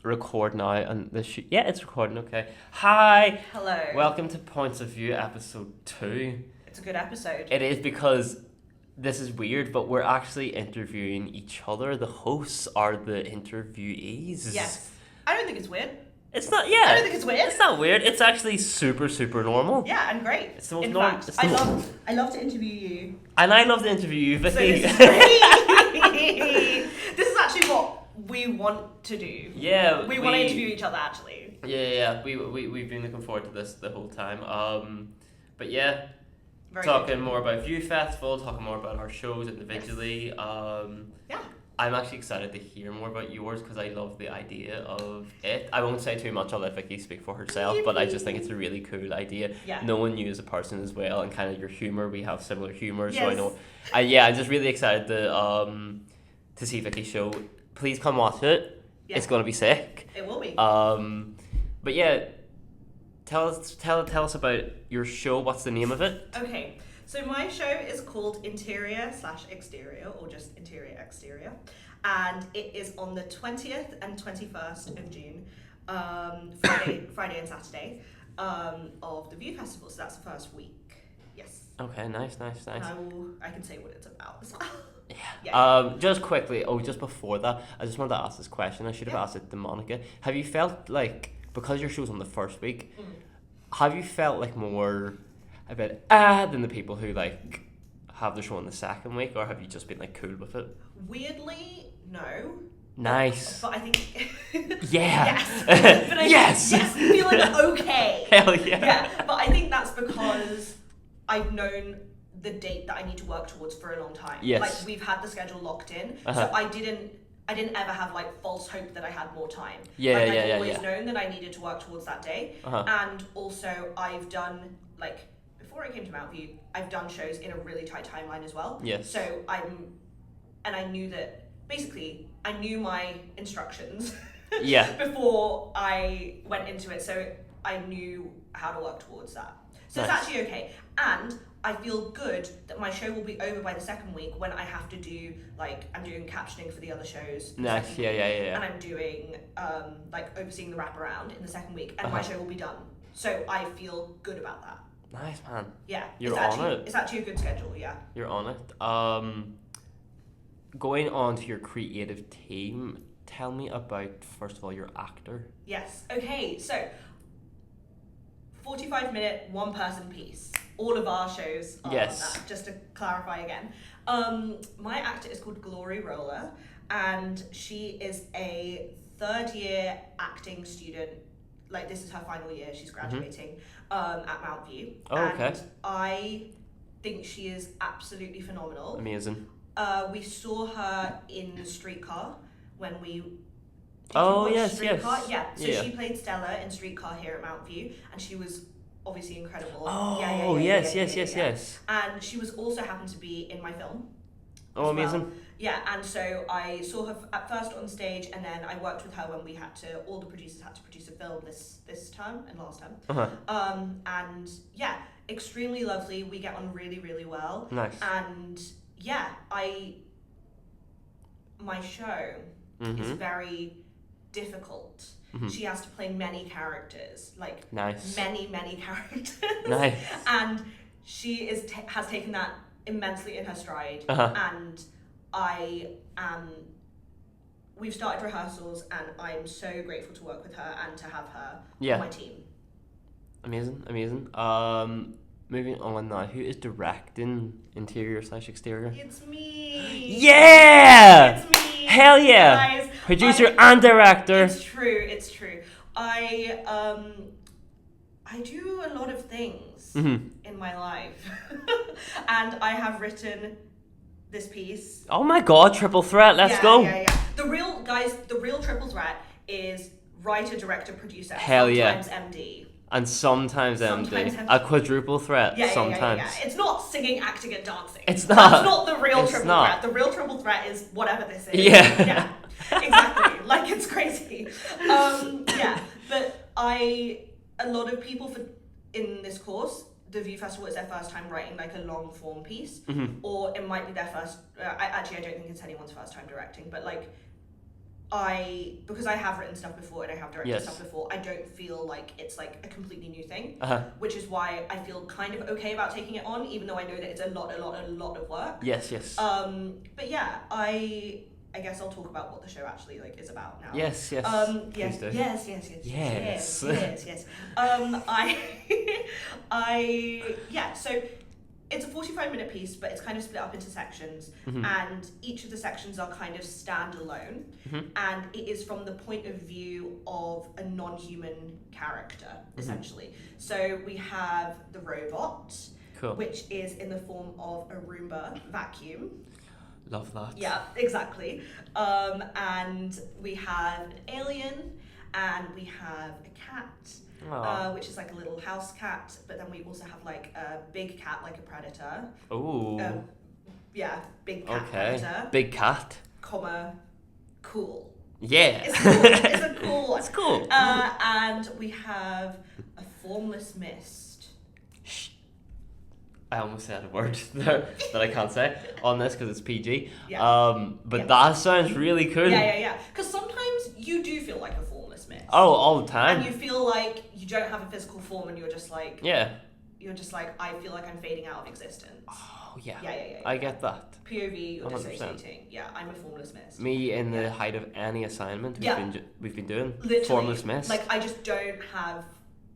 record now and yeah, it's recording. Okay. Hi. Hello. Welcome to Points of View episode 2. It's a good episode. It is because this is weird, but we're actually interviewing each other. The hosts are the interviewees. Yes. I don't think it's weird. It's not. Yeah. I don't think it's weird. It's not weird. It's actually super normal. Yeah, and great. It's the most In normal. fact, I love to interview you. And I love to interview you, So Vicky. this is great. This is actually what we want to do. Yeah. We want to interview each other actually. Yeah. We've been looking forward to this the whole time. But yeah. Very talking good. more about View Festival, talking more about our shows individually. Yeah. I'm actually excited to hear more about yours because I love the idea of it. I won't say too much, I'll let Vicky speak for herself, but I just think it's a really cool idea. Yeah. Knowing you as a person as well and kind of your humour, we have similar humour, Yes. so I know. Yeah, I'm just really excited to see Vicky's show. Please come watch it. Yeah. It's going to be sick. It will be. But yeah, tell us about your show. What's the name of it? Okay, so my show is called Interior/Exterior, or just Interior Exterior, and it is on the 20th and 21st of June, Friday and Saturday, of the View Festival. So that's the first week. Yes. Okay, nice. And I can say what it's about as well. Yeah. Just quickly, just before that, I just wanted to ask this question. I should have Yeah. asked it to Monica. Have you felt like, because your show's on the first week, Mm. have you felt like more a bit than the people who like have the show on the second week, or have you just been like cool with it? Weirdly, no. Nice. But I think Yeah. yes. But Yes. Yes. Feeling okay. Hell yeah. Yeah. But I think that's because I've known the date that I need to work towards for a long time. Yes. Like we've had the schedule locked in, Uh-huh. so I didn't ever have like false hope that I had more time. Yeah, like, yeah, I've yeah, always yeah. known that I needed to work towards that day. Uh-huh. And also I've done, like, before I came to Mountview, I've done shows in a really tight timeline as well. Yes. So I knew that, basically, I knew my instructions Yeah. before I went into it, so I knew how to work towards that. So Nice. it's actually okay. And I feel good that my show will be over by the second week when I have to do, like, I'm doing captioning for the other shows. the Nice. second Yeah. week, Yeah. And I'm doing, like, overseeing the wraparound in the second week, and Uh-huh. my show will be done. So I feel good about that. Nice, man. Yeah. You're it's on actually, it. It's actually a good schedule, yeah. You're on it. Going on to your creative team, tell me about, first of all, your actor. Yes. Okay, so 45-minute one-person piece. All of our shows are Yes. that, just to clarify again. My actor is called Glory Roller, and she is a third-year acting student. Like, this is her final year. She's graduating at Mountview. Oh, okay. And I think she is absolutely phenomenal. Amazing. We saw her in Streetcar when we... Did Oh, you watch yes, Streetcar? yes. Yeah, so Yeah. she played Stella in Streetcar here at Mountview, and she was obviously incredible. Oh, Yeah. yes. And she was also happened to be in my film. Oh, as amazing. well. Yeah, and so I saw her at first on stage, and then I worked with her when all the producers had to produce a film this term and last term. Uh-huh. And yeah, extremely lovely. We get on really, really well. Nice. And yeah, my show is very difficult. Mhm. She has to play many characters, like Nice. many characters. Nice. And she has taken that immensely in her stride. Uh-huh. And we've started rehearsals, and I'm so grateful to work with her and to have her Yeah. on my team. Amazing. Moving on now, who is directing interior/exterior? It's me. Yeah! It's me. Hell yeah! Guys, Producer and director. It's true. I do a lot of things Mhm. in my life. And I have written this piece. Oh my god, triple threat, let's go. Yeah. The real triple threat is writer, director, producer, Hell yeah. sometimes MD. And sometimes MD. Sometimes MD. A quadruple threat, Yeah. sometimes. It's not singing, acting, and dancing. It's not. That's not the real It's triple not. threat. The real triple threat is whatever this is. Yeah. Exactly. Like, it's crazy. But a lot of people in this course, the View Festival is their first time writing like a long form piece, Mhm. or it might be their first. I don't think it's anyone's first time directing, but like because I have written stuff before and I have directed Yes. stuff before, I don't feel like it's like a completely new thing, Uh-huh. which is why I feel kind of okay about taking it on, even though I know that it's a lot of work. Yes. But yeah, I guess I'll talk about what the show actually like is about now. Yes. Yes. Please do. Yes. So it's a 45-minute piece, but it's kind of split up into sections, and each of the sections are kind of standalone, and it is from the point of view of a non-human character, essentially. So we have the robot, Cool. which is in the form of a Roomba vacuum. Love that. Yeah, exactly. And we have an alien, and we have a cat, which is like a little house cat. But then we also have like a big cat, like a predator. Ooh. Yeah, big cat Okay. predator. Big cat. Cool. Yeah. It's cool. It's a cool one. It's cool. And we have a formless mist. Shh. I almost said a word that I can't say on this because it's PG. Yeah. But that sounds really cool. Yeah. Because sometimes you do feel like a formless mist. Oh, all the time. And you feel like you don't have a physical form, and you're just like, Yeah. I feel like I'm fading out of existence. Oh, yeah. Yeah. I get that. POV, you're 100%. dissociating. Yeah, I'm a formless mist. Me in the height of any assignment we've been doing. Literally, Formless mist. Like, I just don't have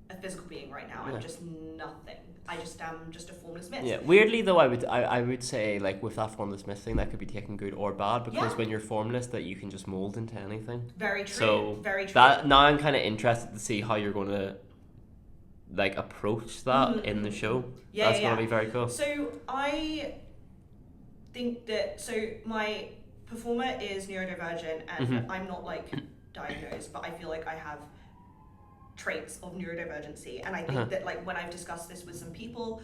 a physical being right now. Yeah. I'm just nothing. I just am just a formless mist. Yeah, weirdly though, I would say like with that formless mist thing, that could be taken good or bad, because when you're formless, that you can just mold into anything. Very true. So very true. That now I'm kind of interested to see how you're going to like approach that in the show. Yeah, That's going to be very cool. So I think that my performer is neurodivergent, and I'm not like diagnosed, but I feel like I have traits of neurodivergency, and I think that like when I've discussed this with some people,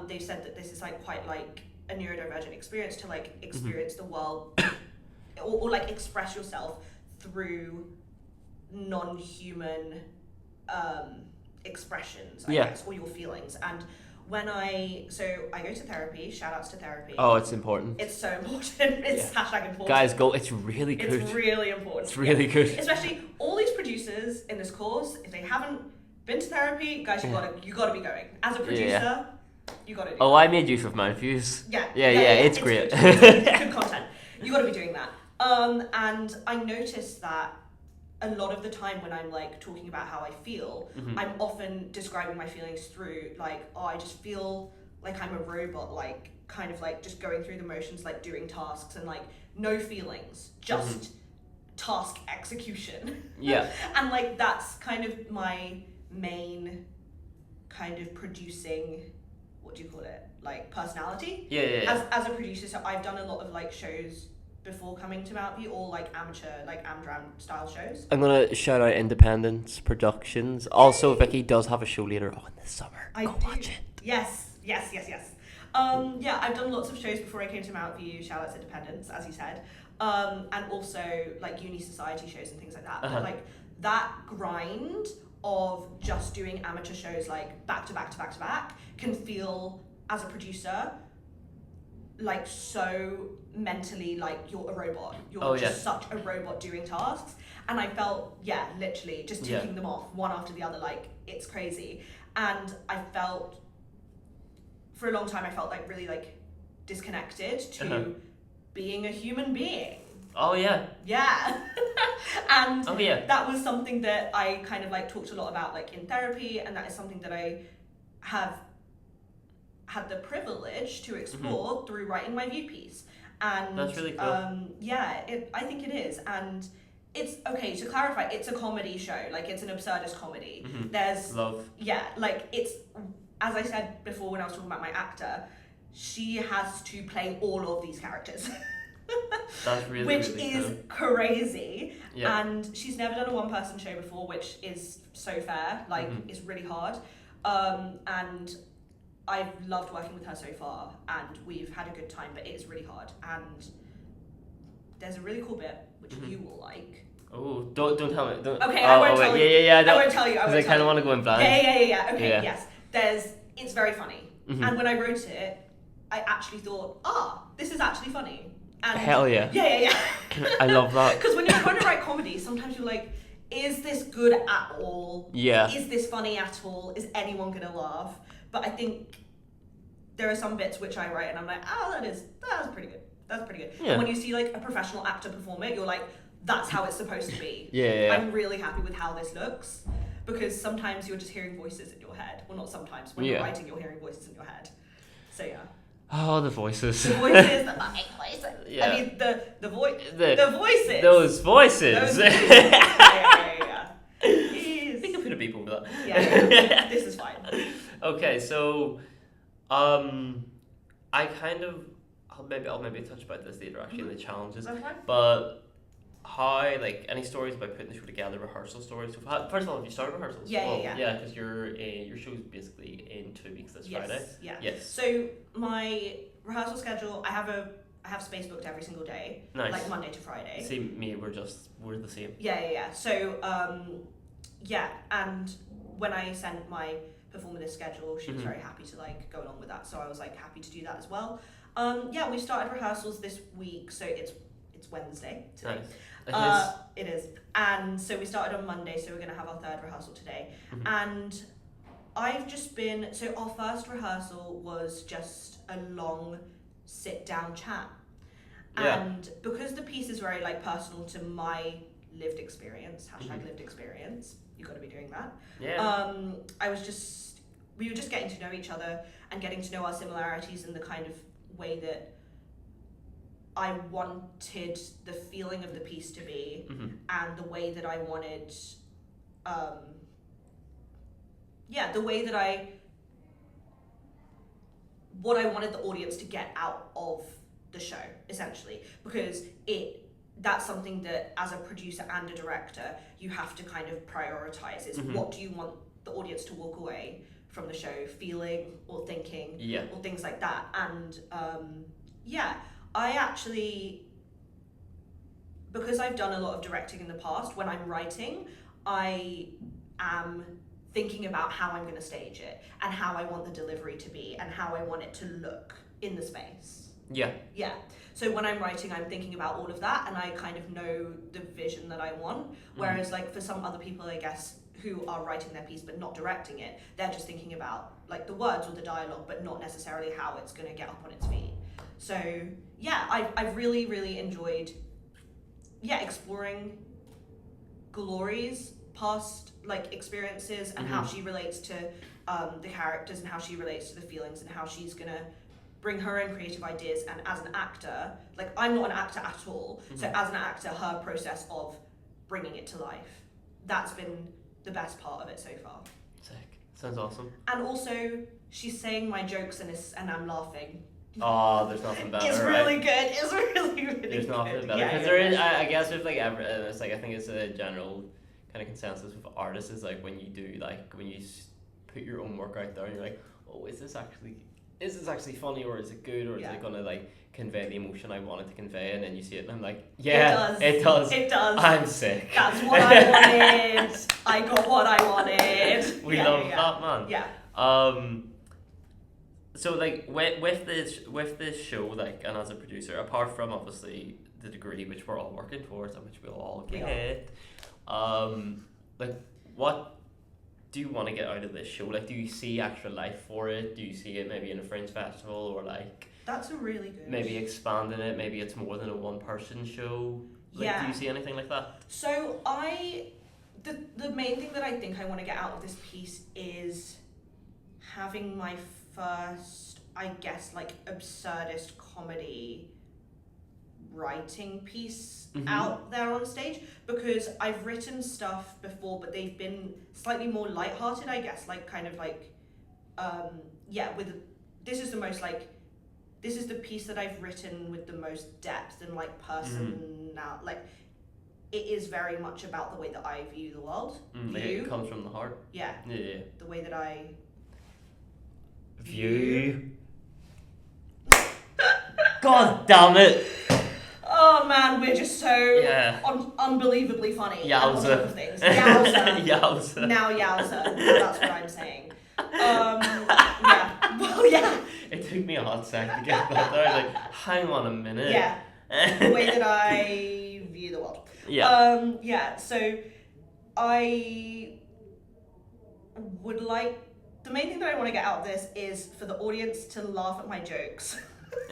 they've said that this is like quite like a neurodivergent experience to like experience the world or like express yourself through non-human expressions, I guess, or your feelings. And when I go to therapy, shout outs to therapy. Oh, it's important. It's so important. It's hashtag important. Guys, go. It's really good. It's really important. It's really good. Especially all these producers in this course, if they haven't been to therapy, guys, you gotta be going. As a producer, you gotta do that. I made use of Mountviews. Yeah, it's great. It's good content. You gotta be doing that. And I noticed that a lot of the time when I'm like talking about how I feel, I'm often describing my feelings through like, I just feel like I'm a robot, like kind of like just going through the motions, like doing tasks, and like no feelings, just task execution. Yeah. And like that's kind of my main kind of producing, what do you call it, like personality. Yeah. As a producer, so I've done a lot of like shows before coming to Mountview, all like amateur, like Amdram style shows. I'm gonna shout out Independence Productions. Also, Vicky does have a show later on this summer. Go watch it. Yes. I've done lots of shows before I came to Mountview. Shout out to Independence, as you said, and also like uni society shows and things like that. But like that grind of just doing amateur shows like back to back can feel, as a producer, like so mentally like you're a robot. You're just such a robot doing tasks. And I felt, literally just ticking them off one after the other, like it's crazy. And I felt, for a long time, I felt like really like disconnected to being a human being. Oh yeah. Yeah. And that was something that I kind of like talked a lot about like in therapy, and that is something that I have had the privilege to explore through writing my view piece. And that's really cool. I think it is. And it's okay to clarify, it's a comedy show, like it's an absurdist comedy. There's love. Yeah, like it's, as I said before when I was talking about my actor, she has to play all of these characters. That's really which really is cool. Crazy. Yeah. And she's never done a one-person show before, which is so fair. Like it's really hard. And I've loved working with her so far, and we've had a good time, but it is really hard. And there's a really cool bit which you will like. Oh, don't tell me. Don't. Okay, I won't tell you. Yeah. I won't tell you. Because I kind of want to go in blind. Yeah. Okay, yes. It's very funny. And when I wrote it, I actually thought, this is actually funny. And Hell yeah. Yeah. I love that. Because when you're trying to write comedy, sometimes you're like, is this good at all? Yeah. Is this funny at all? Is anyone gonna laugh? But I think there are some bits which I write and I'm like, oh, that's pretty good. That's pretty good. Yeah. And when you see like a professional actor perform it, you're like, that's how it's supposed to be. Yeah. I'm really happy with how this looks, because sometimes you're just hearing voices in your head. Well, not sometimes. When you're writing, you're hearing voices in your head. So yeah. Oh, the voices. The voices, the fucking voices. Yeah. I mean, the voices. Those voices. Those voices. Yeah. Jeez. We can put a beep over that. Yeah. This is fine. Okay, so, I kind of, I'll maybe touch about this later actually, the challenges. That's fine. But how, like, any stories about putting the show together, rehearsal stories? So, first of all, have you started rehearsals? Yeah. Yeah, because your show's basically in 2 weeks this Friday. Yeah. Yes. So my rehearsal schedule, I have space booked every single day. Nice. Like Monday to Friday. See, me, we're the same. Yeah. So, and when I sent my performer this schedule, she was very happy to like go along with that. So I was like happy to do that as well. We started rehearsals this week, so it's Wednesday today. Nice. It is. And so we started on Monday, so we're going to have our third rehearsal today. And I've just been, so our first rehearsal was just a long sit down chat. Yeah. And because the piece is very like personal to my lived experience, #lived experience, you got to be doing that. Yeah. We were just getting to know each other and getting to know our similarities and the kind of way that I wanted the feeling of the piece to be, and the way that I wanted, what I wanted the audience to get out of the show, essentially, because that's something that as a producer and a director, you have to kind of prioritize is what do you want the audience to walk away from the show feeling or thinking or things like that. And I actually, because I've done a lot of directing in the past, when I'm writing, I am thinking about how I'm going to stage it and how I want the delivery to be and how I want it to look in the space. Yeah. So when I'm writing, I'm thinking about all of that, and I kind of know the vision that I want. Whereas like for some other people, I guess, who are writing their piece but not directing it, they're just thinking about like the words or the dialogue, but not necessarily how it's going to get up on its feet. So yeah, I've really, really enjoyed exploring Glory's past like experiences and how she relates to the characters and how she relates to the feelings and how she's gonna bring her own creative ideas. And as an actor, like I'm not an actor at all, so as an actor, her process of bringing it to life, that's been the best part of it so far. Sick. Sounds awesome. And also, she's saying my jokes and I'm laughing. Oh, there's nothing better. It's really good. It's really, really good. There's nothing better because there is. I guess with like it's like I think it's a general kind of consensus with artists is like when you do like when you put your own work out there and you're like, oh, is this actually funny, or is it good, or is it gonna like convey the emotion I wanted to convey? And then you see it and I'm like, yeah, it does. I'm sick. That's what I wanted. I got what I wanted. We love that, man. Yeah. So like with this show, like, and as a producer, apart from obviously the degree which we're all working towards and which we'll all get, like what do you want to get out of this show? Like, do you see extra life for it? Do you see it maybe in a fringe festival, or like that's a really good, maybe expanding it? Maybe it's more than a one person show. Like, do you see anything like that? So the main thing that I think I want to get out of this piece is having my first, I guess, like absurdist comedy writing piece out there on stage, because I've written stuff before but they've been slightly more lighthearted, I guess, like kind of like this is the piece that I've written with the most depth and like now like it is very much about the way that I view the world. It comes from the heart. Yeah. The way that I view. God damn it! Oh man, we're just so unbelievably funny. Yowza. Things. Yowza. Yowza. Now yowza. That's what I'm saying. Yeah. Well, yeah. It took me a hot sec to get that there. I was like, hang on a minute. Yeah. the way that I view the world. So I would like, the main thing that I want to get out of this is for the audience to laugh at my jokes.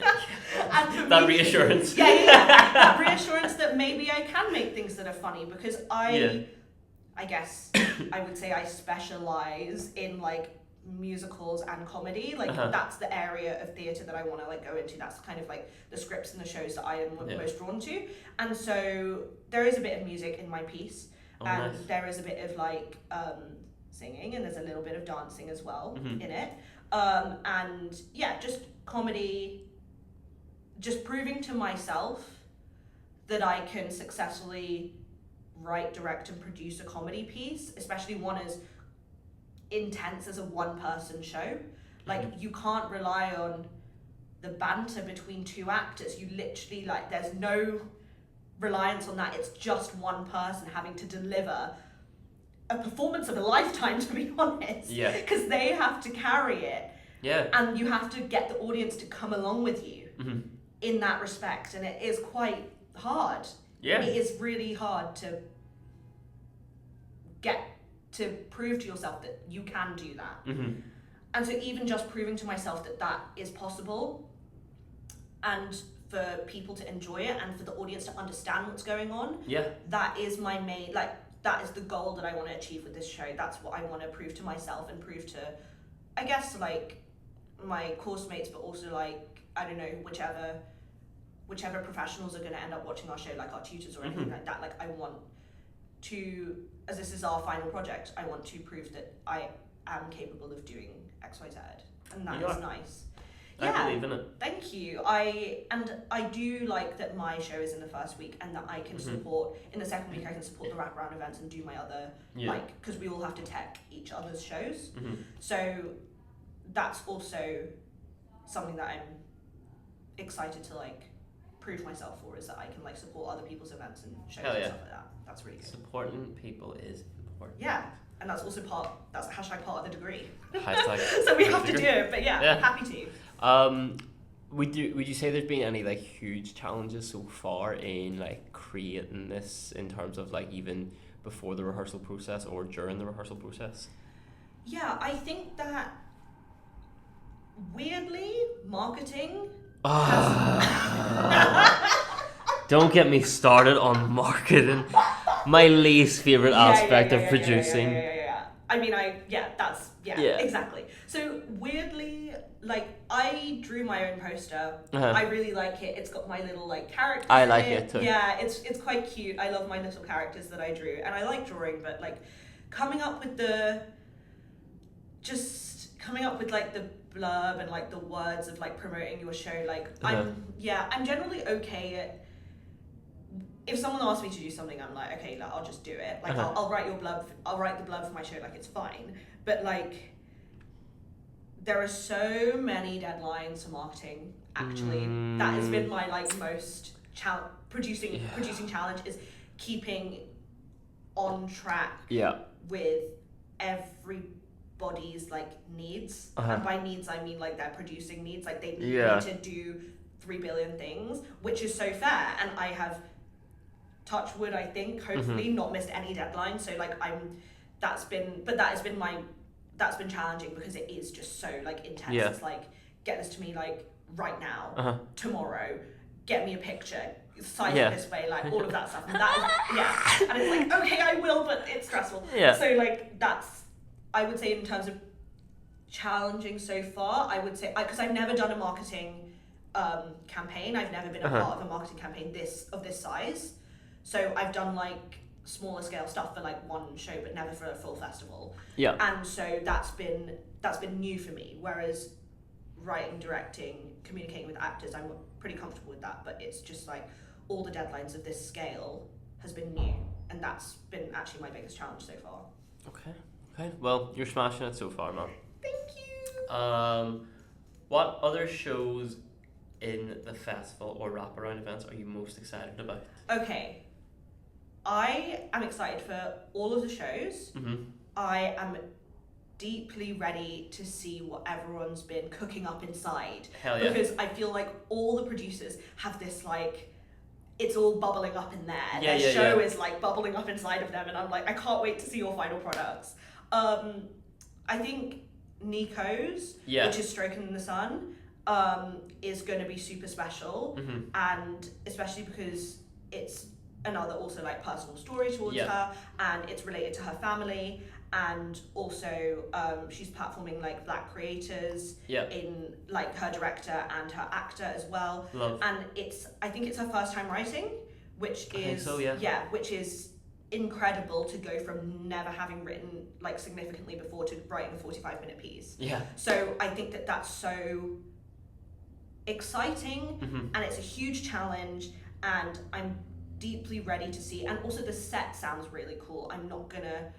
And for That me, reassurance. that reassurance that maybe I can make things that are funny, because I guess I would say I specialize in like musicals and comedy. Like that's the area of theatre that I want to like go into. That's kind of like the scripts and the shows that I am most drawn to. And so there is a bit of music in my piece, and nice. There is a bit of like singing, and there's a little bit of dancing as well in it. And yeah, just comedy, just proving to myself that I can successfully write, direct, and produce a comedy piece, especially one as intense as a one-person show. Like, you can't rely on the banter between two actors. You literally, like, there's no reliance on that. It's just one person having to deliver a performance of a lifetime, to be honest. Yeah. Because they have to carry it. Yeah. And you have to get the audience to come along with you in that respect. And it is quite hard. Yeah. It is really hard to get to prove to yourself that you can do that. And so even just proving to myself that that is possible, and for people to enjoy it, and for the audience to understand what's going on, that is my main, like, that is the goal that I want to achieve with this show. That's what I want to prove to myself, and prove to, I guess, like, my course mates, but also, like, I don't know, whichever professionals are going to end up watching our show, like our tutors or anything like that. Like, I want to, as this is our final project, I want to prove that I am capable of doing X, Y, Z, and that is nice. I believe in it. Thank you. I do like that my show is in the first week, and that I can support in the second week. I can support the wraparound events and do my other like, because we all have to tech each other's shows. So that's also something that I'm excited to like prove myself for, is that I can like support other people's events and shows and stuff like that. That's really good. Supporting people is important. Yeah, and that's also that's hashtag part of the degree. So we have to do it, but happy to. Would you say there's been any like huge challenges so far in like creating this, in terms of like even before the rehearsal process or during the rehearsal process? Yeah, I think that weirdly marketing Don't get me started on marketing. My least favorite aspect of producing. I mean, exactly. So weirdly, like, I drew my own poster. I really like it. It's got my little like characters. I like it too. Yeah, it's quite cute. I love my little characters that I drew, and I like drawing. But like, coming up with like the blurb and like the words of like promoting your show, like I'm generally okay at, if someone asks me to do something, I'm like, okay, like, I'll just do it. Like, I'll write the blurb for my show, like, it's fine. But like, there are so many deadlines for marketing, actually. That has been my like most producing challenge, is keeping on track with everybody's like needs. And by needs, I mean like their producing needs. Like, they need to do 3 billion things, which is so fair. And I have, touch wood, I think, hopefully not missed any deadline. So like, that's been challenging, because it is just so like intense. It's like, get this to me like right now, tomorrow, get me a picture, size it this way, like all of that stuff. And that is, and it's like, okay, I will, but it's stressful. So like, that's, I would say, in terms of challenging so far, I would say, because I've never done a marketing campaign. I've never been a part of a marketing campaign of this size. So I've done like smaller scale stuff for like one show, but never for a full festival. And so that's been new for me. Whereas writing, directing, communicating with actors, I'm pretty comfortable with that. But it's just like, all the deadlines of this scale has been new, and that's been actually my biggest challenge so far. Okay. Well, you're smashing it so far, man. Thank you. What other shows in the festival or wraparound events are you most excited about? Okay. I am excited for all of the shows. I am deeply ready to see what everyone's been cooking up inside. Hell yeah. Because I feel like all the producers have this like it's all bubbling up in there. Yeah, Their yeah, show yeah. is like bubbling up inside of them, and I'm like, I can't wait to see your final products. I think Nico's, Yeah. which is Stroking in the Sun, is going to be super special, and especially because it's another also like personal story towards her, and it's related to her family, and also she's platforming like Black creators in like her director and her actor as well. Love. And I think it's her first time writing, which is which is incredible, to go from never having written like significantly before to writing a 45-minute piece. So I think that's so exciting, and it's a huge challenge, and I'm deeply ready to see. And also the set sounds really cool. I'm not gonna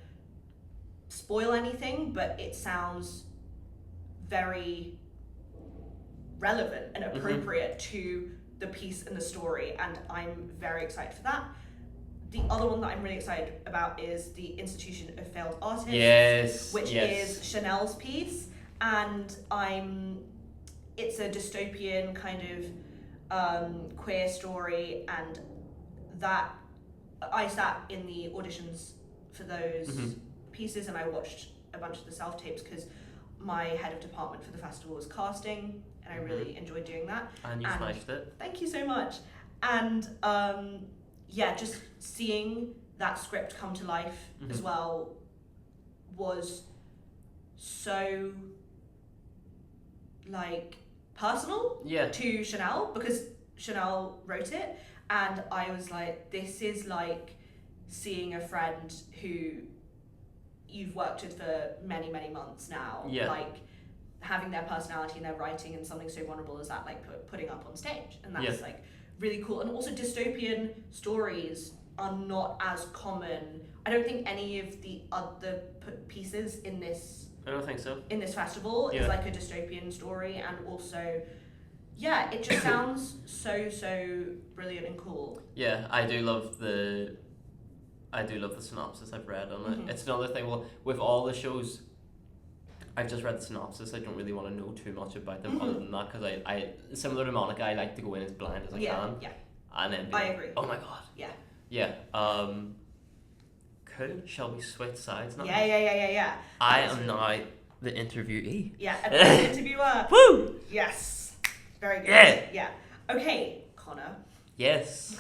spoil anything, but it sounds very relevant and appropriate to the piece and the story, and I'm very excited for that. The other one that I'm really excited about is the Institution of Failed Artists, which is Chanel's piece, and it's a dystopian kind of queer story, and that I sat in the auditions for those pieces, and I watched a bunch of the self-tapes because my head of department for the festival was casting, and I really enjoyed doing that. And you smashed it. Thank you so much. And just seeing that script come to life as well was so like personal to Chanel, because Chanel wrote it, and I was like, this is like seeing a friend who you've worked with for many, many months now, like having their personality and their writing and something so vulnerable as that, like putting up on stage, and that's like really cool. And also dystopian stories are not as common. I don't think any of the other pieces in this I don't think so. In this festival is like a dystopian story, and also it just sounds so brilliant and cool. Yeah, I do love the synopsis I've read on it. It's another thing, well, with all the shows I've just read the synopsis, I don't really want to know too much about them other than that, because I similar to Monica, I like to go in as blind as I can. And then I agree. Oh my god. Cool. Shall we switch sides now? Yeah. I am now the interviewee. Yeah, and the interviewer. Woo! Yes. Very good. Yeah. Okay, Connor. Yes.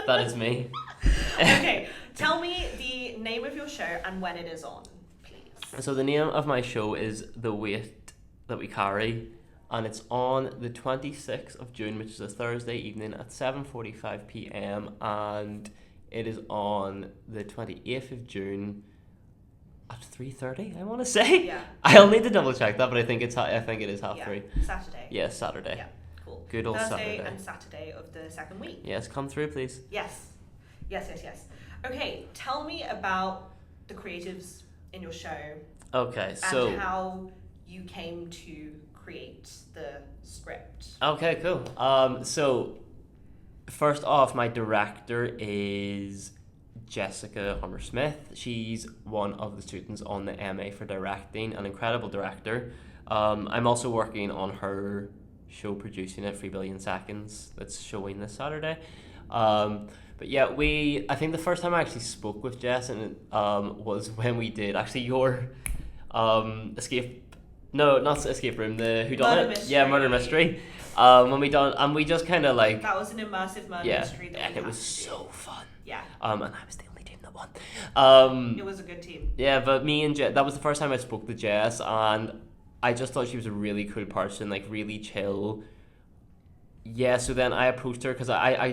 That is me. Okay, tell me the name of your show and when it is on, please. So the name of my show is The Weight That We Carry, and it's on the 26th of June, which is a Thursday evening at 7:45 p.m, and it is on the 28th of June at 3:30, I want to say. Yeah. I'll need to double check that, but I think it is 3. Saturday. Yeah, Saturday. Yeah, cool. Good old Thursday Saturday. and Saturday of the second week. Yes, come through, please. Yes. Okay, tell me about the creatives in your show. Okay, so... And how you came to create the script. Okay, cool. So... First off, my director is Jessica Hummer-Smith. She's one of the students on the MA for directing, an incredible director. I'm also working on her show, producing it, 3 Billion Seconds, that's showing this Saturday. But yeah, I think the first time I actually spoke with Jess was when we did actually your escape room, the whodunit, murder mystery. When we done, and we just kind of like... That was an immersive murder mystery. And it was so fun. Yeah. And I was the only team that won. It was a good team. Yeah, but me and Jess, that was the first time I spoke to Jess, and I just thought she was a really cool person, like really chill. Yeah, so then I approached her because I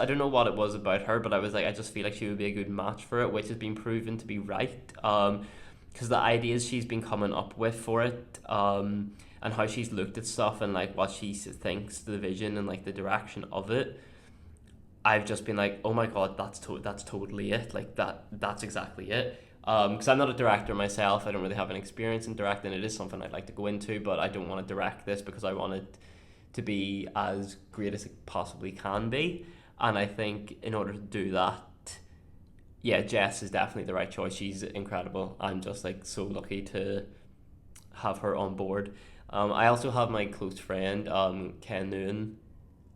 don't know what it was about her, but I was like, I just feel like she would be a good match for it, which has been proven to be right. Because the ideas she's been coming up with for it, and how she's looked at stuff and like what she thinks, the vision and like the direction of it, I've just been like, oh my god, that's totally it. Like that's exactly it. Because I'm not a director myself, I don't really have an experience in directing. It is something I'd like to go into, but I don't want to direct this because I want it to be as great as it possibly can be. And I think in order to do that, Jess is definitely the right choice. She's incredible. I'm just like so lucky to have her on board. I also have my close friend Ken Nguyen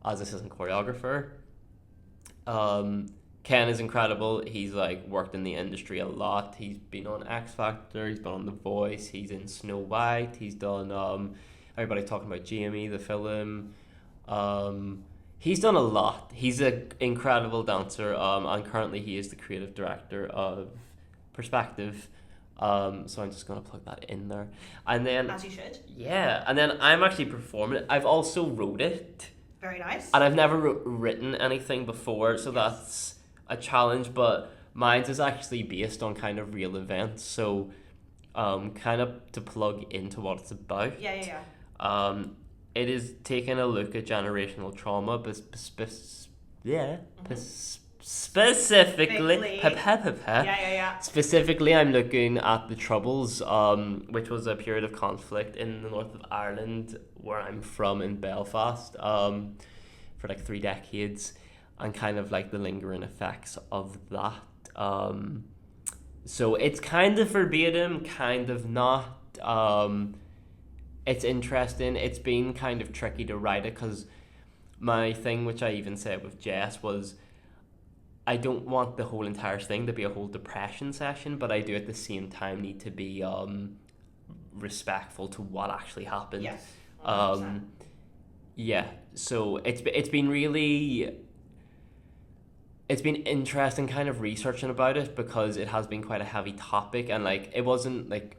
as assistant choreographer, Ken is incredible. He's like worked in the industry a lot. He's been on X Factor. He's been on The Voice. He's in Snow White. He's done everybody talking about Jamie the film. He's done a lot. He's an incredible dancer. And currently he is the creative director of Perspective. So I'm just gonna plug that in there, and then As you should. yeah, and then I'm actually performing it. I've also wrote it. Very nice. And I've never written anything before, so that's a challenge, but mine is actually based on kind of real events, so kind of to plug into what it's about. Yeah. It is taking a look at generational trauma, but specifically, specifically, I'm looking at the Troubles, which was a period of conflict in the north of Ireland, where I'm from in Belfast, for like 3 decades, and kind of like the lingering effects of that. So it's kind of verbatim, kind of not. It's interesting. It's been kind of tricky to write it because my thing, which I even said with Jess, was I don't want the whole entire thing to be a whole depression session, but I do at the same time need to be respectful to what actually happened. Yes. 100%. Yeah. So it's been really. It's been interesting kind of researching about it because it has been quite a heavy topic, and like it wasn't like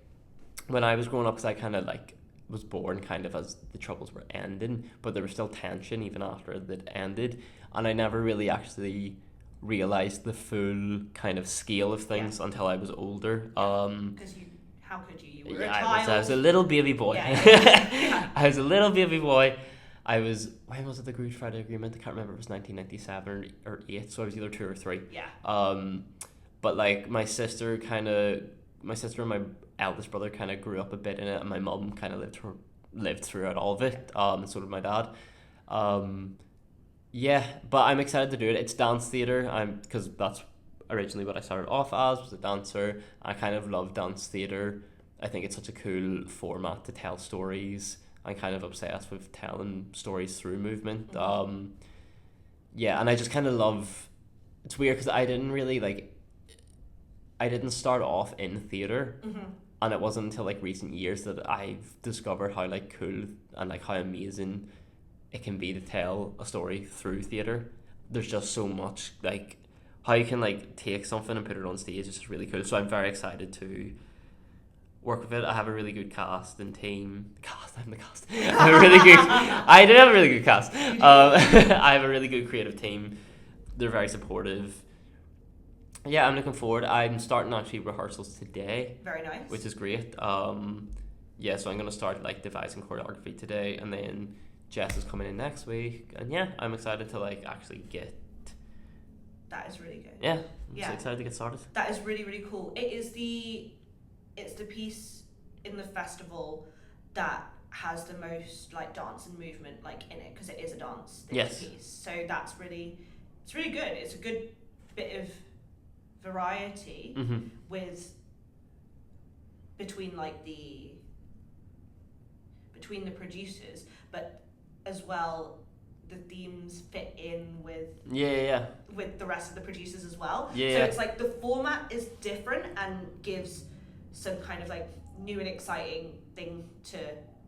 when I was growing up, because I kind of like was born kind of as the Troubles were ending, but there was still tension even after it ended, and I never really actually realized the full kind of scale of things until I was older. Because how could you? You were a child. I was a little baby boy. Yeah. I was a little baby boy. When was it the Good Friday Agreement? I can't remember. It was 1997 or 8, so I was either 2 or 3. Yeah. But like my sister and my eldest brother kind of grew up a bit in it, and my mum kind of lived throughout all of it. And so did my dad. Yeah, but I'm excited to do it. It's dance theatre. Because that's originally what I started off as, was a dancer. I kind of love dance theatre. I think it's such a cool format to tell stories. I'm kind of obsessed with telling stories through movement. Yeah, and I just kind of love. It's weird because I didn't start off in theatre, and it wasn't until like recent years that I've discovered how like cool and like how amazing it can be to tell a story through theatre. There's just so much like how you can like take something and put it on stage. It's just really cool. So I'm very excited to work with it. I have a really good cast and team. I'm the cast. I do have a really good cast. I have a really good creative team. They're very supportive. Yeah, I'm looking forward. I'm starting actually rehearsals today. Very nice. Which is great. Yeah, so I'm gonna start like devising choreography today, and then Jess is coming in next week, and yeah, I'm excited to like actually get. That is really good. Yeah, I'm so excited to get started. That is really, really cool. It's the piece in the festival that has the most like dance and movement like in it, because it is a dance piece. So it's really good. It's a good bit of variety between the producers, but as well the themes fit in with with the rest of the producers as well. So it's like the format is different and gives some kind of like new and exciting thing to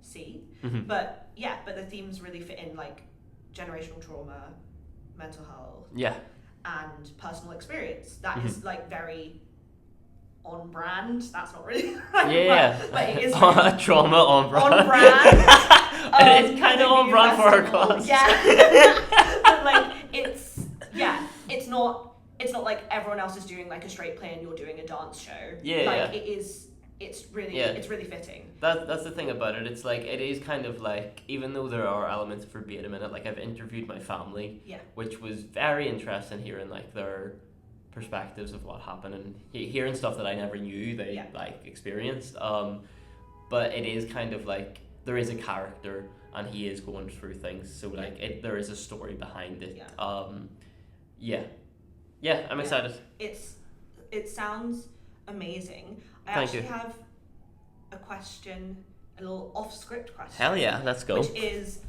see. But the themes really fit in, like generational trauma, mental health, and personal experience. That is like very on brand. That's not really but it is really trauma on brand. On brand. It's kind of on brand for our class. But like it's not like everyone else is doing like a straight play and you're doing a dance show. It's really fitting. That's the thing about it. It's like it is kind of like, even though there are elements of verbatim in it, like I've interviewed my family, which was very interesting hearing like their perspectives of what happened and hearing stuff that I never knew they like experienced. But it is kind of like there is a character and he is going through things, so like there is a story behind it. I'm excited. It sounds amazing. I actually have a question, a little off-script question. Hell yeah, let's go. Which is,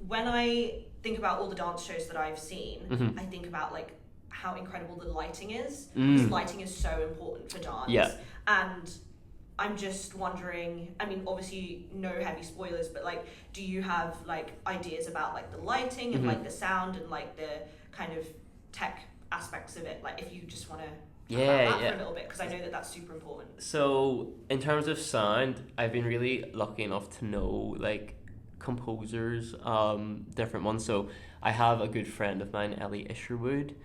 when I think about all the dance shows that I've seen, Mhm. I think about like how incredible the lighting is. Mm. Because lighting is so important for dance. Yeah. And I'm just wondering, I mean, obviously no heavy spoilers, but like, do you have like ideas about like the lighting and Mhm. like the sound and like the kind of tech aspects of it? Like, if you just want to Yeah, about that yeah. for a little bit, because I know that that's super important. So in terms of sound, I've been really lucky enough to know like composers, different ones. So I have a good friend of mine, Ellie Isherwood,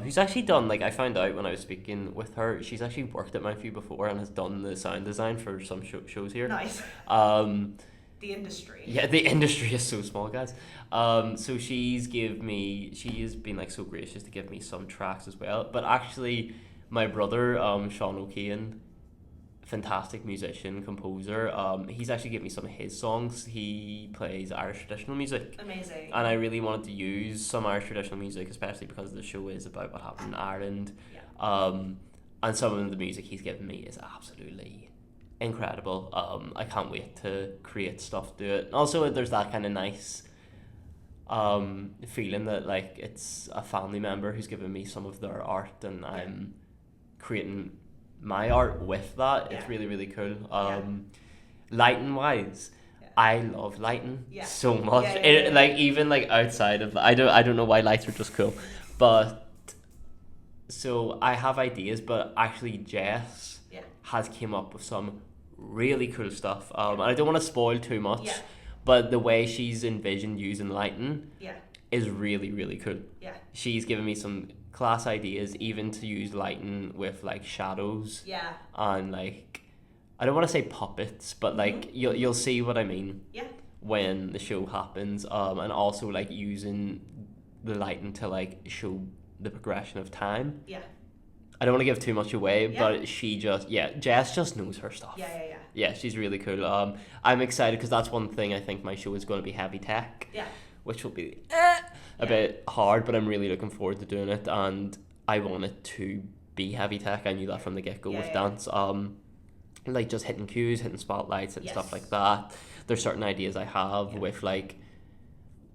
who's actually done, like, I found out when I was speaking with her, she's actually worked at Mountview before and has done the sound design for some shows here. Nice. Um, The industry. yeah, the industry is so small, guys. So she has been like so gracious to give me some tracks as well. But actually, my brother, Sean O'Keehan, fantastic musician, composer. He's actually given me some of his songs. He plays Irish traditional music. Amazing. And I really wanted to use some Irish traditional music, especially because the show is about what happened in Ireland. Yeah. And some of the music he's given me is absolutely incredible. I can't wait to create stuff to it. Also, there's that kind of nice feeling that like it's a family member who's given me some of their art, and I'm creating my art with that. It's really, really cool. Lighting wise, I love lighting so much. Like even like outside of I don't know why lights are just cool, but so I have ideas, but actually Jess has came up with some really cool stuff. And I don't want to spoil too much, but the way she's envisioned using lighting is really, really cool. Yeah. She's given me some class ideas, even to use lighting with like shadows. Yeah. And like, I don't want to say puppets, but like you'll see what I mean. Yeah. When the show happens, and also like using the lighting to like show the progression of time. Yeah. I don't want to give too much away, but Jess just knows her stuff. Yeah, she's really cool. I'm excited because that's one thing I think my show is going to be heavy tech. Yeah. Which will be a bit hard, but I'm really looking forward to doing it, and I want it to be heavy tech. I knew that from the get-go with dance. Like just hitting cues, hitting spotlights and stuff like that. There's certain ideas I have with like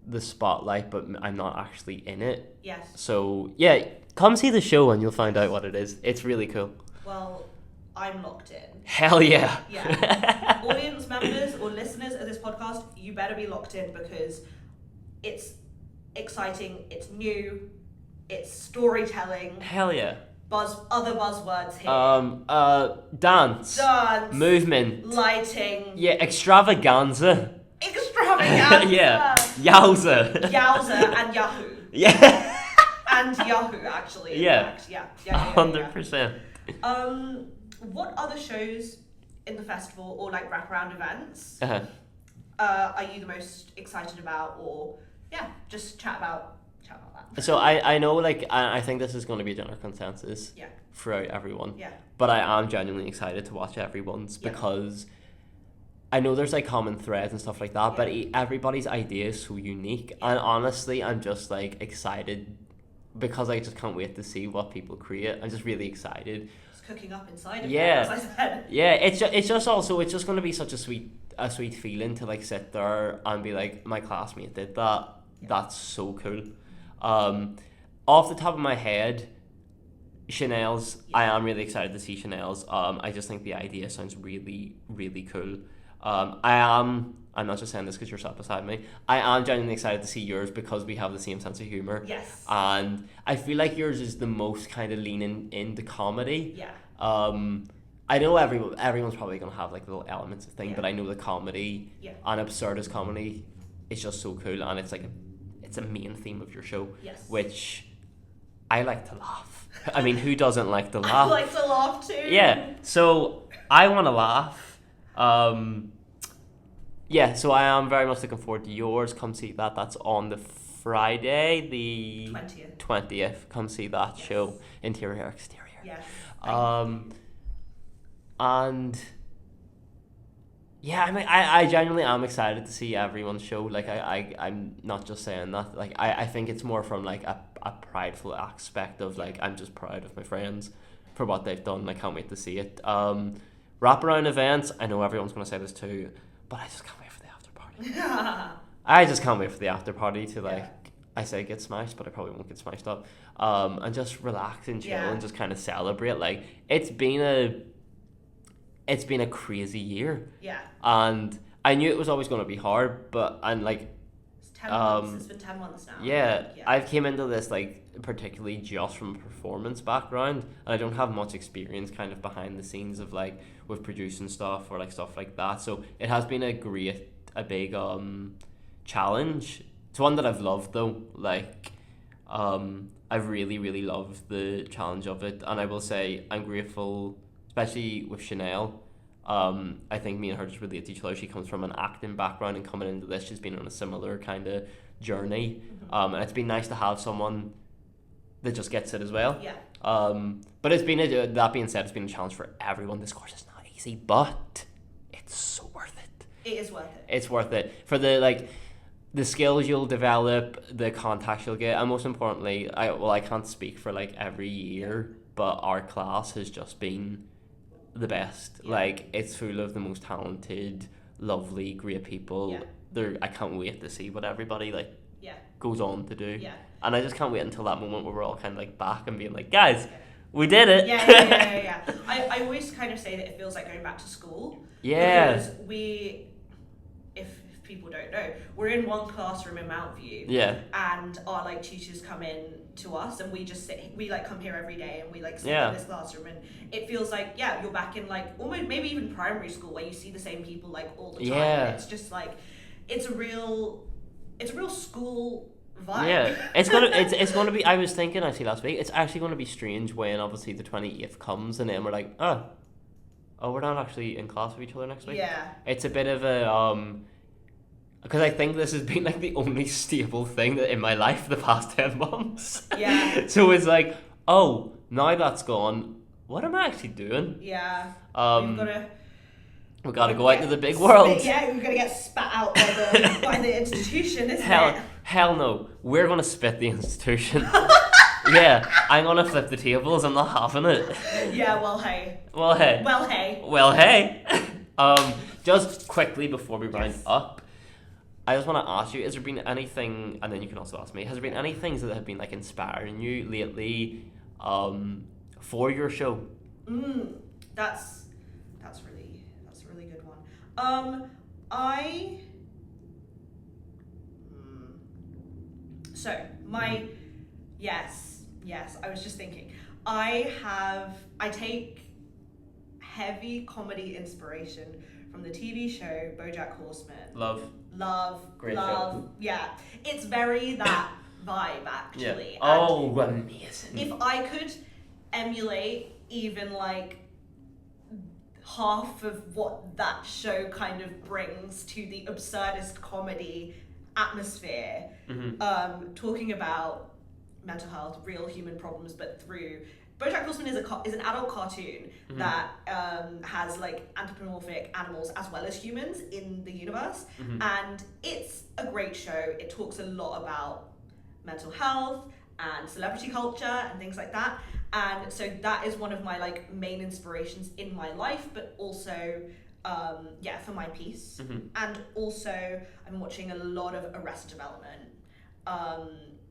the spotlight, but I'm not actually in it. Yes. So yeah, come see the show and you'll find out what it is. It's really cool. Well, I'm locked in. Hell yeah. Yeah. Audience members or listeners of this podcast, you better be locked in because it's exciting, it's new, it's storytelling. Hell yeah. Other buzzwords here. Dance. Movement. Lighting. Yeah, extravaganza. Extravaganza. Yeah. Yowza. Yowza and Yahoo. Yeah. And Yahoo, actually. Yeah. Fact. Yeah. 100%. What other shows in the festival or like wraparound events are you the most excited about, or just chat about that? So I know, like, I think this is going to be a general consensus throughout everyone. Yeah. But I am genuinely excited to watch everyone's because I know there's like common threads and stuff like that, but everybody's idea is so unique. And honestly, I'm just like excited because I just can't wait to see what people create. I'm just really excited. It's cooking up inside of me, as I said. Yeah, it's just going to be such a sweet feeling to like sit there and be like, my classmate did that. That's so cool. Off the top of my head, Chanel's, I am really excited to see Chanel's. I just think the idea sounds really, really cool. I'm not just saying this because you're sat beside me. I am genuinely excited to see yours because we have the same sense of humor. Yes. And I feel like yours is the most kind of leaning into comedy. Yeah. I know everyone's probably gonna have like little elements of thing, but I know the comedy and absurdist comedy is just so cool, and it's like it's a main theme of your show. Yes. Which I like to laugh. I mean, who doesn't like to laugh? I like to laugh too. Yeah. So I want to laugh. So I am very much looking forward to yours. Come see that. That's on the Friday, the 20th. Come see that show, interior, exterior. Yes. And yeah, I mean, I genuinely am excited to see everyone's show. Like, I'm not just saying that. Like, I think it's more from like a prideful aspect of like, I'm just proud of my friends for what they've done. I can't wait to see it. Wraparound events, I know everyone's going to say this too, but I just can't wait for the after party. I just can't wait for the after party to like. Yeah. I say get smashed, but I probably won't get smashed up. And just relax and chill and just kind of celebrate. Like it's been a crazy year. Yeah. And I knew it was always going to be hard, but It's 10 months. It's been 10 months now. Yeah, I've came into this like particularly just from a performance background, and I don't have much experience kind of behind the scenes of like with producing stuff or like stuff like that. So it has been a big challenge. It's one that I've loved though. Like I've really, really loved the challenge of it, and I will say I'm grateful, especially with Chanel. I think me and her just relate to each other. She comes from an acting background, and coming into this, she's been on a similar kind of journey. And it's been nice to have someone that just gets it as well. Yeah. But it's been that being said, it's been a challenge for everyone. This course is not easy, but it's so worth it. It is worth it. It's worth it for the skills you'll develop, the contacts you'll get, and most importantly, I can't speak for like every year, but our class has just been the best. Yeah. Like it's full of the most talented, lovely, great people. Yeah. I can't wait to see what everybody goes on to do. Yeah. And I just can't wait until that moment where we're all kind of like back and being like, guys, we did it. Yeah. I always kind of say that it feels like going back to school. Yeah. Because if people don't know, we're in one classroom in Mountview. Yeah. And our like tutors come in to us, and we just sit. We like come here every day, and we like sit in this classroom, and it feels like you're back in like almost maybe even primary school where you see the same people like all the time. Yeah. And it's just like it's a real school vibe. Yeah, it's gonna be. I was thinking actually last week, it's actually gonna be strange when obviously the 28th comes, and then we're like, oh, we're not actually in class with each other next week. Yeah. It's a bit of a because I think this has been like the only stable thing that in my life the past 10 months. Yeah. So it's like, oh, now that's gone, what am I actually doing? Yeah. We've got to go out into the big world. Yeah, we're going to get spat out by the institution, isn't it? Hell no. We're going to spit the institution. Yeah, I'm going to flip the tables. I'm not having it. Yeah, well, hey. Just quickly before we round up, I just want to ask you, has there been anything, and then you can also ask me, has there been any things that have been like inspiring you lately for your show? That's a really good one. Yes, I was just thinking. I take heavy comedy inspiration from the TV show BoJack Horseman. Great show. Yeah, it's very that vibe actually. Yeah. Oh, amazing. If I could emulate even like half of what that show kind of brings to the absurdist comedy atmosphere, talking about mental health, real human problems, but through BoJack Horseman is an adult cartoon that has like anthropomorphic animals as well as humans in the universe, and it's a great show. It talks a lot about mental health and celebrity culture and things like that, and so that is one of my like main inspirations in my life, but also for my piece. And also I'm watching a lot of Arrested Development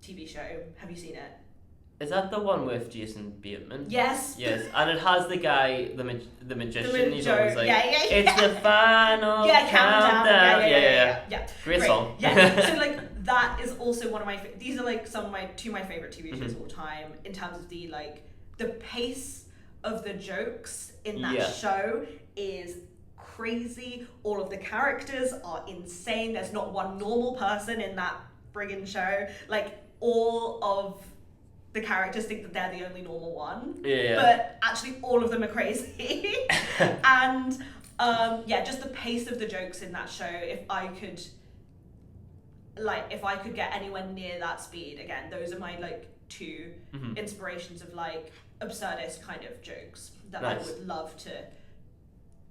TV show. Have you seen it? Is that the one with Jason Bateman? Yes. Yes, and it has the guy, the magician. He's always like, yeah. It's the final countdown. Yeah. Great song. Yeah. So like that is also one of my. These are like two of my favorite TV shows of all time in terms of the pace of the jokes in that show is crazy. All of the characters are insane. There's not one normal person in that friggin' show. Like all of the characters think that they're the only normal one, but actually all of them are crazy. And just the pace of the jokes in that show, if I could get anywhere near that speed, again, those are my like two inspirations of like absurdist kind of jokes that I would love to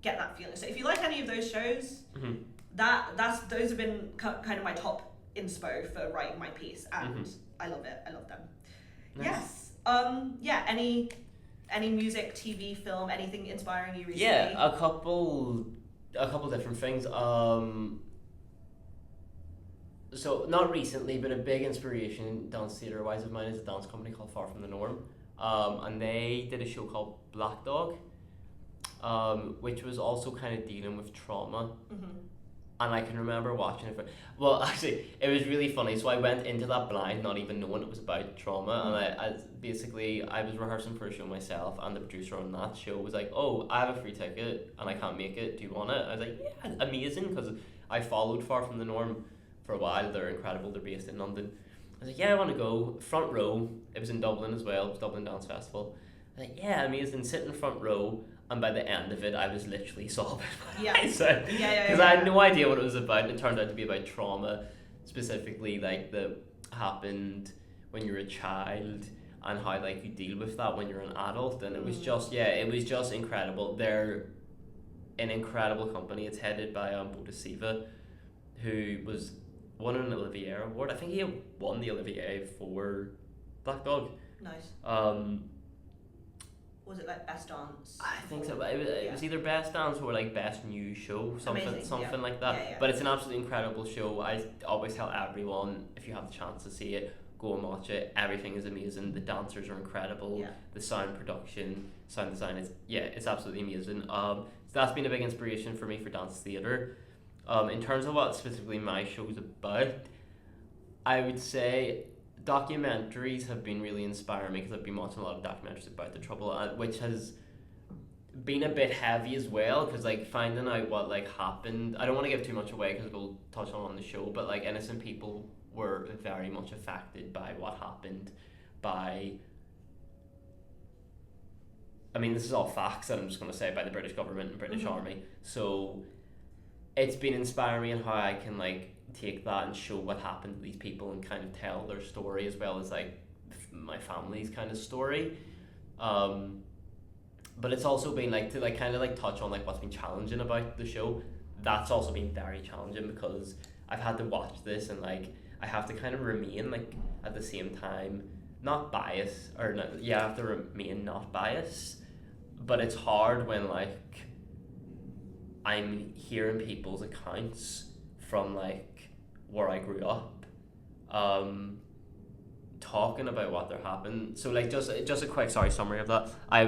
get that feeling. So if you like any of those shows, those have been kind of my top inspo for writing my piece, and I love it. I love them. Nice. Yes. Any music, TV, film, anything inspiring you recently? Yeah, a couple different things. so not recently, but a big inspiration dance theatre wise of mine is a dance company called Far From the Norm, and they did a show called Black Dog, which was also kind of dealing with trauma. Mm-hmm. And I can remember watching it. Well, actually, it was really funny. So I went into that blind, not even knowing it was about trauma, and I was rehearsing for a show myself, and the producer on that show was like, "Oh, I have a free ticket, and I can't make it. Do you want it?" I was like, "Yeah, amazing," because I followed Far From the Norm for a while. They're incredible. They're based in London. I was like, "Yeah, I want to go front row." It was in Dublin as well. It was Dublin Dance Festival. I was like, "Yeah, amazing." Sit in front row. And by the end of it, I was literally sobbing. Yeah. Because Yeah. I had no idea what it was about. And it turned out to be about trauma, specifically like that happened when you were a child and how like you deal with that when you're an adult. And it was just incredible. They're an incredible company. It's headed by Boda Siva, who was won an Olivier Award. I think he won the Olivier for Black Dog. Nice. Was it like best dance? I think so. It was either best dance or like best new show, something like that. Yeah. But it's an absolutely incredible show. I always tell everyone, if you have the chance to see it, go and watch it. Everything is amazing. The dancers are incredible. Yeah. The sound production, sound design it's absolutely amazing. So that's been a big inspiration for me for dance theatre. In terms of what specifically my show's about, I would say documentaries have been really inspiring me because I've been watching a lot of documentaries about the Trouble, which has been a bit heavy as well, because like finding out what like happened. I don't want to give too much away because we'll touch on the show, but like innocent people were very much affected by what happened. I mean, this is all facts that I'm just going to say, by the British government and British Army. So it's been inspiring me in how I can like take that and show what happened to these people and kind of tell their story as well as like my family's kind of story. But it's also been like to like kind of like touch on like what's been challenging about the show. That's also been very challenging because I've had to watch this and like I have to kind of remain like at the same time not biased, or not, yeah, I have to remain not biased, but it's hard when like I'm hearing people's accounts from like where I grew up, talking about what there happened. So like just a quick summary of that. I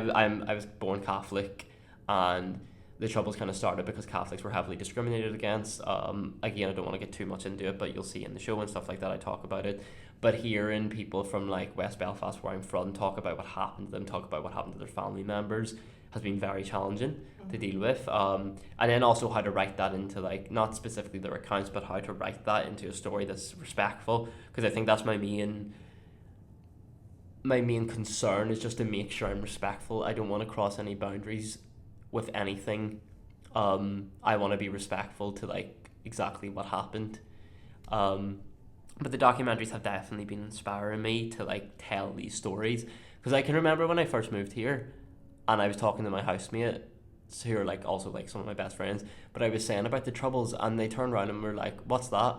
was born Catholic, and the troubles kind of started because Catholics were heavily discriminated against. Again, I don't want to get too much into it, but you'll see in the show and stuff like that I talk about it. But hearing people from like West Belfast, where I'm from, talk about what happened to them, talk about what happened to their family members, has been very challenging to deal with. And then also how to write that into like, not specifically their accounts, but how to write that into a story that's respectful, because I think that's my main concern, is just to make sure I'm respectful. I don't want to cross any boundaries with anything. I want to be respectful to like exactly what happened. But the documentaries have definitely been inspiring me to like tell these stories, because I can remember when I first moved here and I was talking to my housemates, who are like also like some of my best friends, but I was saying about the troubles and they turned around and were like, "What's that?"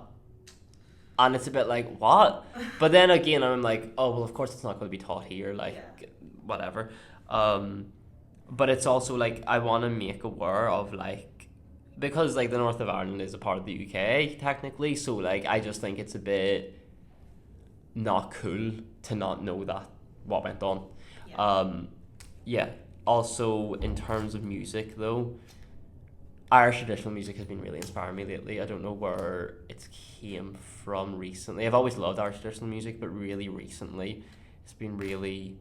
And it's a bit like, what? But then again, I'm like, oh well, of course it's not going to be taught here, like whatever. But it's also like I want to make aware of like, because like the north of Ireland is a part of the UK technically, so like I just think it's a bit not cool to not know that what went on. Also in terms of music though, Irish traditional music has been really inspiring me lately. I don't know where it came from recently. I've always loved Irish traditional music, but really recently it's been really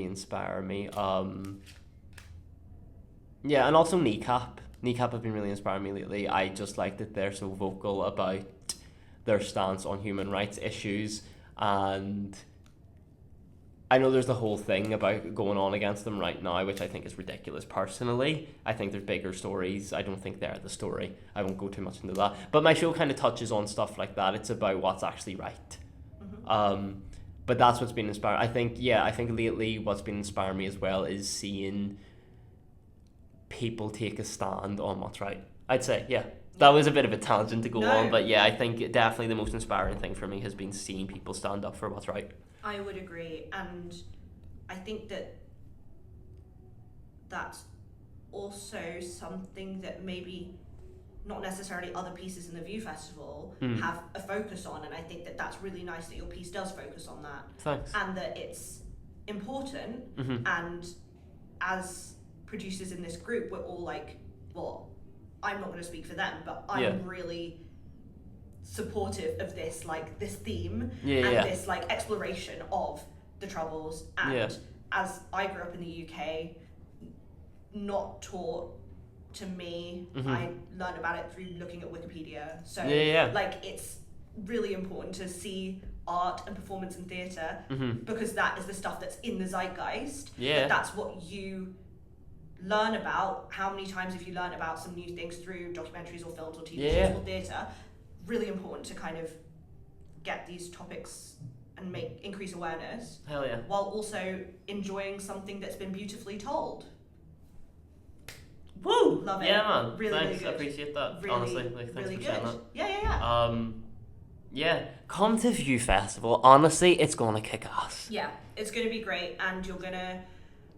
inspiring me. And also Kneecap have been really inspiring me lately. I just like that they're so vocal about their stance on human rights issues, and I know there's the whole thing about going on against them right now, which I think is ridiculous personally. I think there's bigger stories. I don't think they're the story. I won't go too much into that. But my show kind of touches on stuff like that. It's about what's actually right. But that's what's been inspiring. I think lately what's been inspiring me as well is seeing people take a stand on what's right. I'd say, yeah. That was a bit of a tangent to go on, but yeah, I think definitely the most inspiring thing for me has been seeing people stand up for what's right. I would agree, and I think that that's also something that maybe not necessarily other pieces in the View Festival Mm. have a focus on, and I think that that's really nice that your piece does focus on that. Thanks. And that it's important, Mm-hmm. and as producers in this group, we're all like, well, I'm not going to speak for them, but I'm really supportive of this, like, this theme and this, like, exploration of the Troubles. And as I grew up in the UK, not taught to me, I learned about it through looking at Wikipedia. So like, it's really important to see art and performance in theatre, because that is the stuff that's in the zeitgeist. But that's what you learn about. How many times have you learned about some new things through documentaries or films or TV shows or theatre? Really important to kind of get these topics and increase awareness. Hell yeah. While also enjoying something that's been beautifully told. Woo! Love it. Yeah, man. Really, Thanks. really good. I appreciate that. Really, honestly, like, thanks really for saying good. that. Yeah. Come to View Festival. Honestly, it's gonna kick ass. Yeah, it's gonna be great, and you're gonna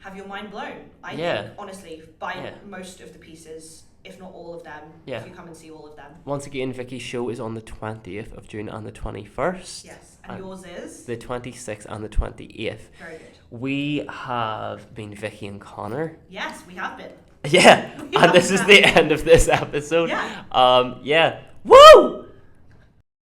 have your mind blown. I think, honestly, by most of the pieces, if not all of them. If you come and see all of them. Once again, Vicky's show is on the 20th of June and the 21st. Yes, and yours is? The 26th and the 28th. Very good. We have been Vicky and Conor. Yes, we have been. Yeah, and this is the end of this episode. Yeah. Woo!